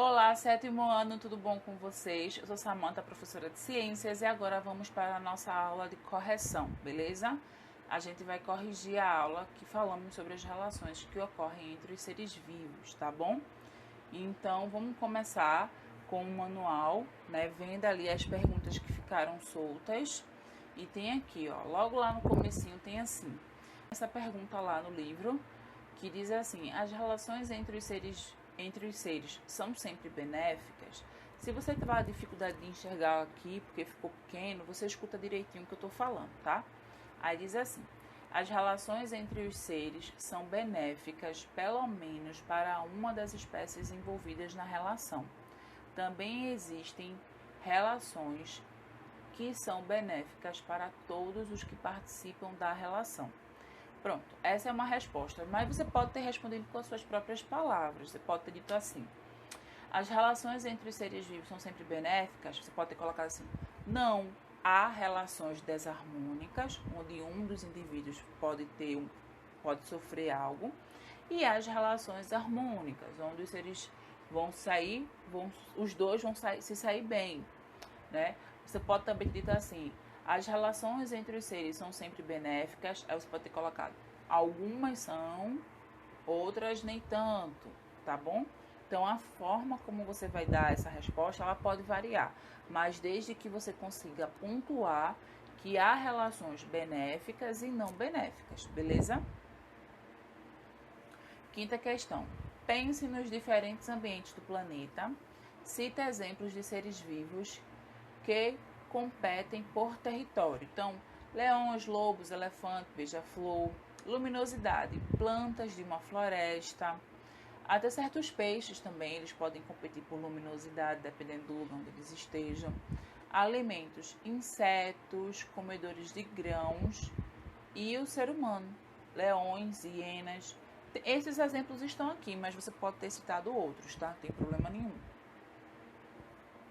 Olá, sétimo ano, tudo bom com vocês? Eu sou Samanta, professora de ciências, e agora vamos para a nossa aula de correção, beleza? A gente vai corrigir a aula que falamos sobre as relações que ocorrem entre os seres vivos, tá bom? Então, vamos começar com o manual, né? Vendo ali as perguntas que ficaram soltas. E tem aqui, ó, logo lá no comecinho tem assim, essa pergunta lá no livro, que diz assim: as relações entre os seres são sempre benéficas? Se você tiver dificuldade de enxergar aqui, porque ficou pequeno, você escuta direitinho o que eu estou falando, tá? Aí diz assim: as relações entre os seres são benéficas, pelo menos para uma das espécies envolvidas na relação. Também existem relações que são benéficas para todos os que participam da relação. Pronto, essa é uma resposta, mas você pode ter respondido com as suas próprias palavras. Você pode ter dito assim: as relações entre os seres vivos são sempre benéficas. Você pode ter colocado assim: não, há relações desarmônicas, onde um dos indivíduos pode sofrer algo, e as relações harmônicas, onde os seres os dois vão se sair bem, né? Você pode também ter dito assim: as relações entre os seres são sempre benéficas. Aí você pode ter colocado: algumas são, outras nem tanto, tá bom? Então, a forma como você vai dar essa resposta, ela pode variar, mas desde que você consiga pontuar que há relações benéficas e não benéficas, beleza? Quinta questão. Pense nos diferentes ambientes do planeta. Cita exemplos de seres vivos que competem por território. Então, leões, lobos, elefante, beija-flor, luminosidade, plantas de uma floresta. Até certos peixes também, eles podem competir por luminosidade, dependendo do lugar onde eles estejam. Alimentos, insetos, comedores de grãos e o ser humano, leões, hienas. Esses exemplos estão aqui, mas você pode ter citado outros, tá? Não tem problema nenhum.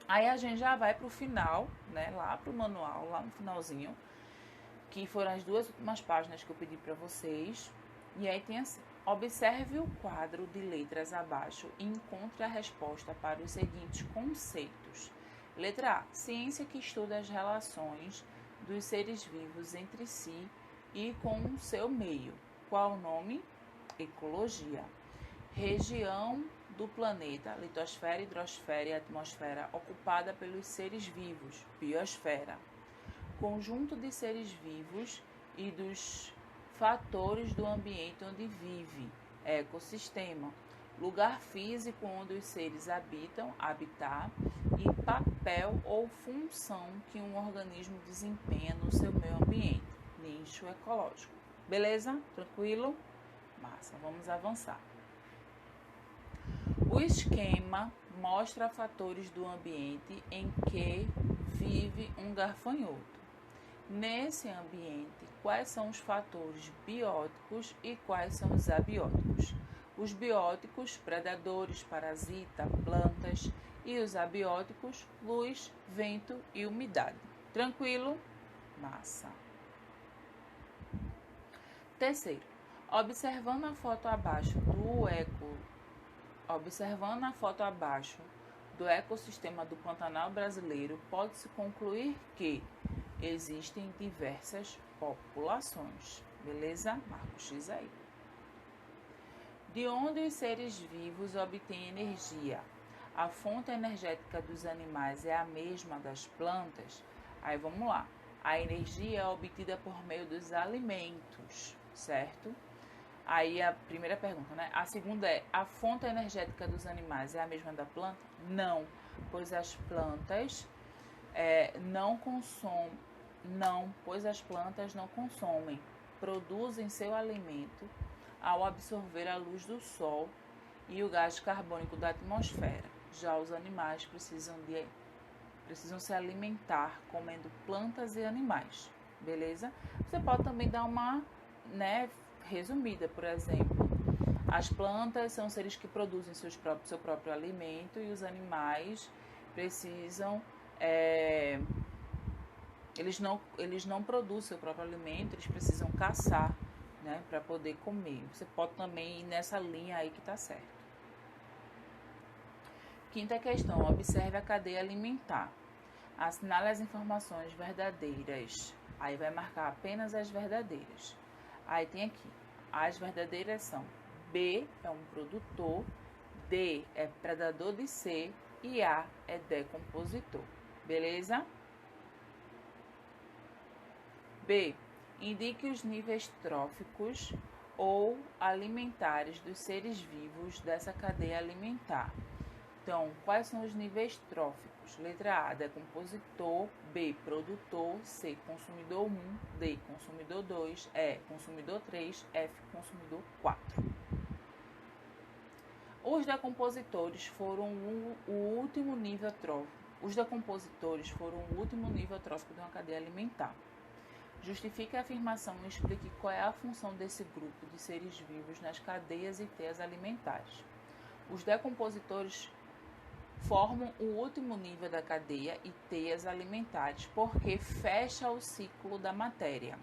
Aí a gente já vai para o final, né? Lá para o manual, lá no finalzinho, que foram as duas últimas páginas que eu pedi para vocês. E aí tem assim: observe o quadro de letras abaixo e encontre a resposta para os seguintes conceitos. Letra A: ciência que estuda as relações dos seres vivos entre si e com o seu meio. Qual o nome? Ecologia. Região do planeta, litosfera, hidrosfera e atmosfera, ocupada pelos seres vivos, biosfera. Conjunto de seres vivos e dos fatores do ambiente onde vive, ecossistema. Lugar físico onde os seres habitam, habitat, e papel ou função que um organismo desempenha no seu meio ambiente, nicho ecológico. Beleza? Tranquilo? Massa, vamos avançar. O esquema mostra fatores do ambiente em que vive um gafanhoto. Nesse ambiente, quais são os fatores bióticos e quais são os abióticos? Os bióticos, predadores, parasita, plantas, e os abióticos, luz, vento e umidade. Tranquilo? Massa. Terceiro, observando a foto abaixo do ecossistema do Pantanal brasileiro, pode-se concluir que existem diversas populações. Beleza? Marca o X aí. De onde os seres vivos obtêm energia? A fonte energética dos animais é a mesma das plantas? Aí vamos lá. A energia é obtida por meio dos alimentos, certo? Aí a primeira pergunta, né? A segunda é: a fonte energética dos animais é a mesma da planta? Não, pois as plantas não consomem, produzem seu alimento ao absorver a luz do sol e o gás carbônico da atmosfera. Já os animais precisam se alimentar comendo plantas e animais, beleza? Você pode também dar uma, resumida, por exemplo: as plantas são seres que produzem seu próprio alimento e os animais precisam eles não produzem seu próprio alimento, eles precisam caçar, né, para poder comer. Você pode também ir nessa linha aí que tá certo. Quinta questão, observe a cadeia alimentar. Assinale as informações verdadeiras. Aí vai marcar apenas as verdadeiras. Aí tem aqui, as verdadeiras são: B é um produtor, D é predador de C e A é decompositor. Beleza? B. Indique os níveis tróficos ou alimentares dos seres vivos dessa cadeia alimentar. Então, quais são os níveis tróficos? Letra A, decompositor, B, produtor, C, consumidor 1, D, consumidor 2, E, consumidor 3, F, consumidor 4. Os decompositores foram o último nível trófico. Os decompositores foram o último nível trófico de uma cadeia alimentar. Justifique a afirmação e explique qual é a função desse grupo de seres vivos nas cadeias e teias alimentares. Os decompositores formam o último nível da cadeia e teias alimentares porque fecha o ciclo da matéria.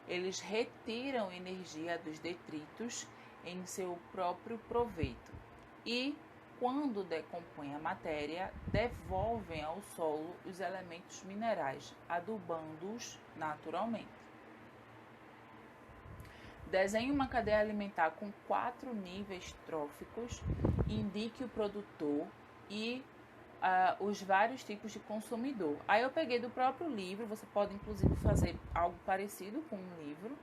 Eles retiram energia dos detritos em seu próprio proveito e, quando decompõem a matéria, devolvem ao solo os elementos minerais, adubando-os naturalmente. Desenhe uma cadeia alimentar com 4 níveis tróficos, indique o produtor e os vários tipos de consumidor. Aí eu peguei do próprio livro, você pode inclusive fazer algo parecido com um livro,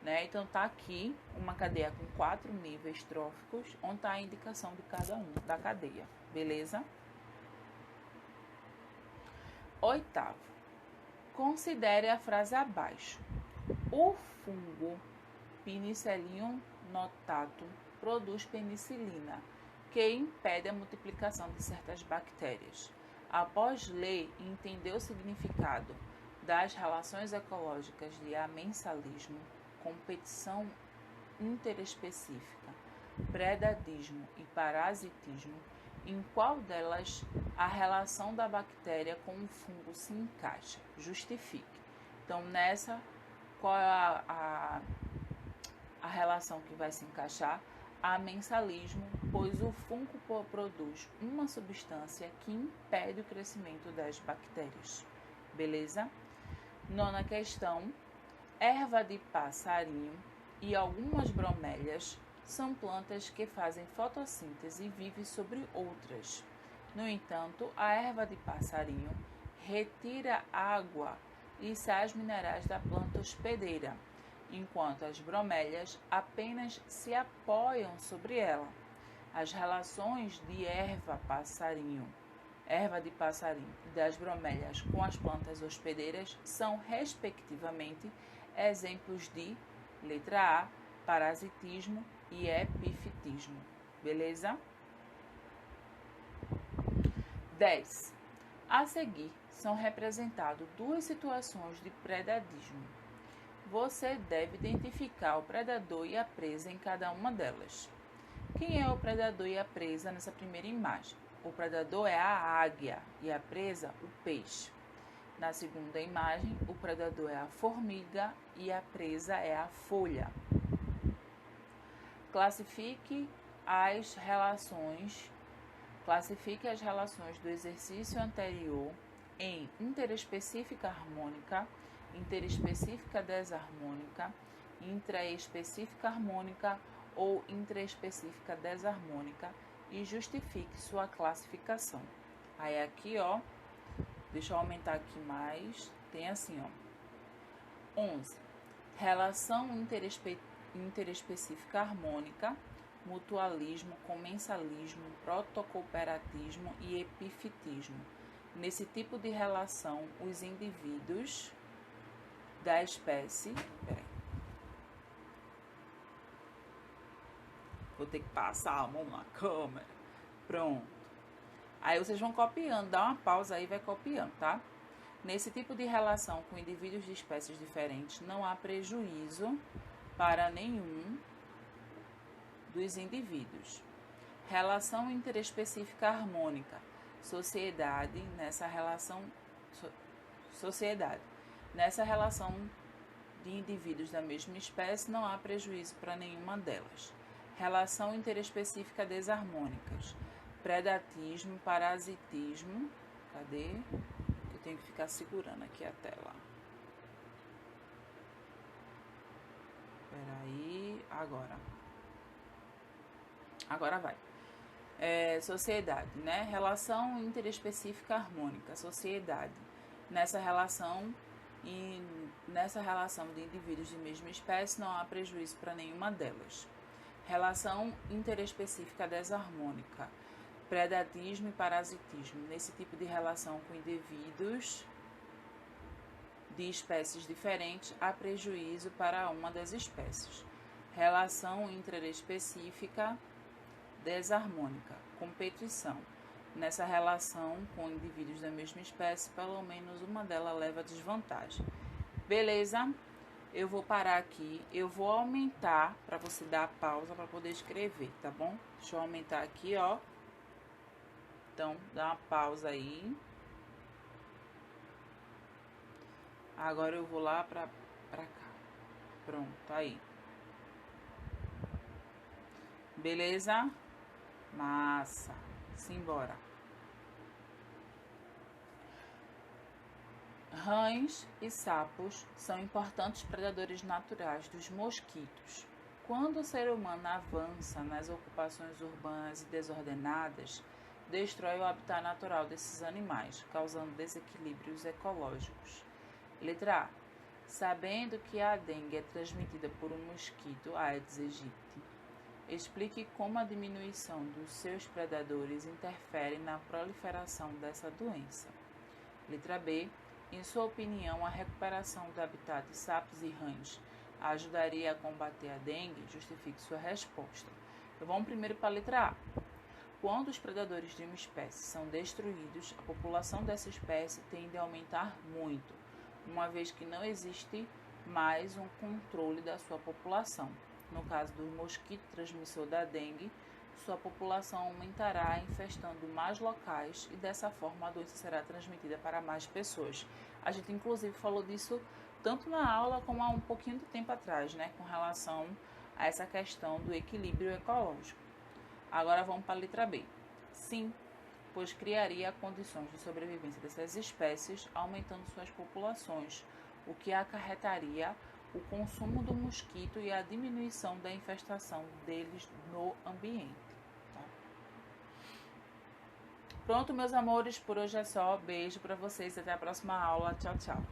né? Então tá aqui uma cadeia com 4 níveis tróficos, onde está a indicação de cada um da cadeia, beleza? Oitavo, considere a frase abaixo. O fungo Penicillium notatum produz penicilina, que impede a multiplicação de certas bactérias. Após ler e entender o significado das relações ecológicas de amensalismo, competição interespecífica, predadismo e parasitismo, em qual delas a relação da bactéria com o fungo se encaixa? Justifique. Então, nessa, qual é a relação que vai se encaixar? Amensalismo, pois o fungo produz uma substância que impede o crescimento das bactérias. Beleza? Nona questão. Erva de passarinho e algumas bromélias são plantas que fazem fotossíntese e vivem sobre outras. No entanto, a erva de passarinho retira água e sais minerais da planta hospedeira, enquanto as bromélias apenas se apoiam sobre ela. As relações de erva de passarinho e das bromélias com as plantas hospedeiras são, respectivamente, exemplos de, letra A, parasitismo e epifitismo. Beleza? 10. A seguir, são representadas 2 situações de predadismo. Você deve identificar o predador e a presa em cada uma delas. Quem é o predador e a presa nessa primeira imagem? O predador é a águia e a presa, o peixe. Na segunda imagem, o predador é a formiga e a presa é a folha. Classifique as relações do exercício anterior em interespecífica harmônica, interespecífica desarmônica, intraespecífica harmônica ou intraespecífica desarmônica e justifique sua classificação. Aí aqui, ó, deixa eu aumentar aqui mais, tem assim, ó, 11. Relação interespecífica harmônica, mutualismo, comensalismo, protocooperatismo e epifitismo. Nesse tipo de relação, os indivíduos da espécie... Vou ter que passar a mão na câmera. Pronto. Aí vocês vão copiando, dá uma pausa aí e vai copiando, tá? Nesse tipo de relação com indivíduos de espécies diferentes, não há prejuízo para nenhum dos indivíduos. Relação interespecífica harmônica. Sociedade. Nessa relação de indivíduos da mesma espécie, não há prejuízo para nenhuma delas. Relação interespecífica desarmônicas. predatismo, parasitismo. Cadê? Eu tenho que ficar segurando aqui a tela. Peraí, agora vai. Sociedade, né? Relação interespecífica harmônica, sociedade. Nessa relação de indivíduos de mesma espécie não há prejuízo para nenhuma delas. Relação interespecífica desarmônica, predatismo e parasitismo. Nesse tipo de relação com indivíduos de espécies diferentes, há prejuízo para uma das espécies. Relação interespecífica desarmônica, competição. Nessa relação com indivíduos da mesma espécie, pelo menos uma delas leva desvantagem. Beleza? Eu vou parar aqui, eu vou aumentar para você dar a pausa para poder escrever, tá bom? Deixa eu aumentar aqui, ó. Então, dá uma pausa aí. Agora eu vou lá pra cá. Pronto, aí. Beleza? Massa. Simbora. Rãs e sapos são importantes predadores naturais dos mosquitos. Quando o ser humano avança nas ocupações urbanas e desordenadas, destrói o habitat natural desses animais, causando desequilíbrios ecológicos. Letra A. Sabendo que a dengue é transmitida por um mosquito, Aedes aegypti, explique como a diminuição dos seus predadores interfere na proliferação dessa doença. Letra B. Em sua opinião, a recuperação do habitat de sapos e rãs ajudaria a combater a dengue? Justifique sua resposta. Então, vamos primeiro para a letra A. Quando os predadores de uma espécie são destruídos, a população dessa espécie tende a aumentar muito, uma vez que não existe mais um controle da sua população. No caso do mosquito transmissor da dengue, sua população aumentará, infestando mais locais e dessa forma a doença será transmitida para mais pessoas. A gente inclusive falou disso tanto na aula como há um pouquinho de tempo atrás, né, com relação a essa questão do equilíbrio ecológico. Agora vamos para a letra B. Sim, pois criaria condições de sobrevivência dessas espécies, aumentando suas populações, o que acarretaria o consumo do mosquito e a diminuição da infestação deles no ambiente. Tá? Pronto, meus amores, por hoje é só. Beijo para vocês, até a próxima aula. Tchau, tchau.